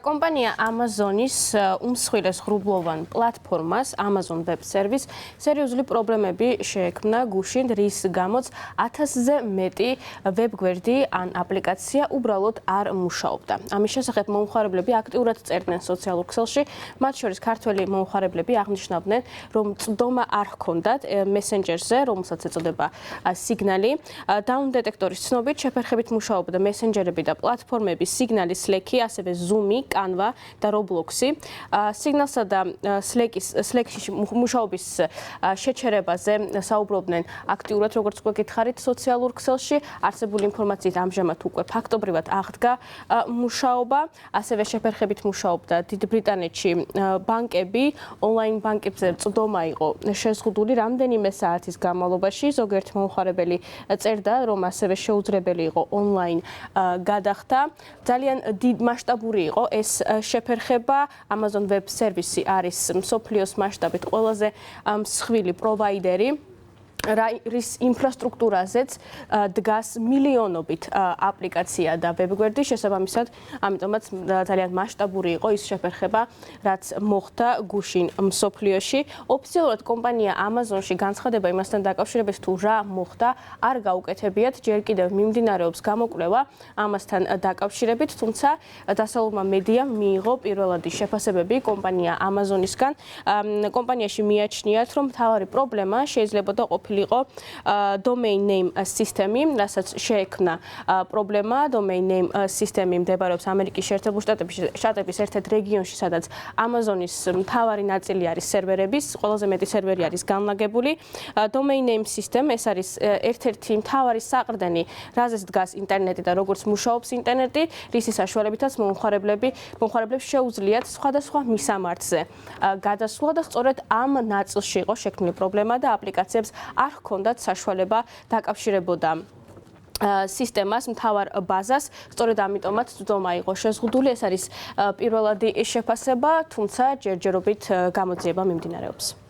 კომპანია Amazon-ის უმსხვილეს ღრუბლოვან პლატფორმას Amazon Web Service სერიოზული პრობლემები შეექმნა გუშინ, რის გამოც 1000-ზე მეტი ვებგვერდი ან აპლიკაცია უბრალოდ არ მუშაობდა. ამის შესახებ მომხმარებლები აქტიურად წერდნენ სოციალურ ქსელში, მათ შორის ქართველი მომხმარებლები აღნიშნავდნენ, რომ წვდომა არ ჰქონდათ მესენჯერზე, რომელსაც ეწოდება სიგნალი. Down დეტექტორის ცნობით, შეფერხებით მუშაობდა მესენჯერები და პლატფორმები Signal, Slack, ასევე Zoom, Canva და Roblox-ი. Signal-სა და Slack-ში მუშაობის შეჩერებაზე საუბრობდნენ აქტიურად, როგორც გვეკითხარით, სოციალურ ქსელში. არსებული ინფორმაციით ამჟამად უკვე ფაქტობრივად აღდგა მუშაობა, ასევე შეფერხებით მუშაობდა დიდ ბრიტანეთში ბანკები, ონლაინ ბანკებზე წვდომა იყო შეზღუდული რამდენიმე საათის განმავლობაში. ზოგიერთ მომხმარებელი წერდა, რომ ასევე შეუძლებელი იყო ონლაინ გადახდა. ძალიან დიდ მასშტაბური იყო ეს შეფერხება. Amazon Web Service არის მსოფლიოს მასშტაბით ყველაზე მსხვილი პროვაიდერი, რის ინფრასტრუქტურაზეც დგას მილიონობით აპლიკაცია და ვებგვერდი, შესაბამისად, ამიტომაც ძალიან მასშტაბური იყო ის შეფერხება, რაც მოხდა გუშინ მსოფლიოში. ოფიციალურად კომპანია Amazon-ში განცხადება იმასთან დაკავშირებით, თუ რა მოხდა, არ გაუკეთებიათ, ჯერ კიდევ მიმდინარეობს გამოკვლევა ამასთან დაკავშირებით, თუმცა დასავლურმა მედიამ მიიღო პირველადი შეფასებები კომპანია Amazon-ისგან. კომპანიაში მიაჩნიათ, რომ მთავარი პრობლემა შეიძლებოდა ყოფილიყო domain name სისტემი, რასაც შეექმნა პრობლემა. Domain name სისტემი მდებარეობს ამერიკის შეერთებული შტატების ერთ-ერთ რეგიონში, სადაც Amazon-ის მთავარი ნაწილი არის სერვერების, ყველაზე მეტი სერვერი არის განლაგებული. Domain name system ეს არის ერთ-ერთი მთავარი საყრდენი, რაზეც დგას ინტერნეტი და როგორც მუშაობს ინტერნეტი, რისი საშუალებითაც მომხმარებლებს შეუძლიათ სხვადასხვა მისამართზე გადასვლა და სწორედ ამ ნაწილში იყო შექმნილი პრობლემა და აპლიკაციებს არ ჰქონდათ საშუალება დაკავშირებოდა სისტემას, მთავარ ბაზას, სწორედ ამიტომაც წვდომა იყო შეზღუდული. ეს არის პირველადი შეფასება, თუმცა ჯერჯერობით გამოძიება მიმდინარეობს.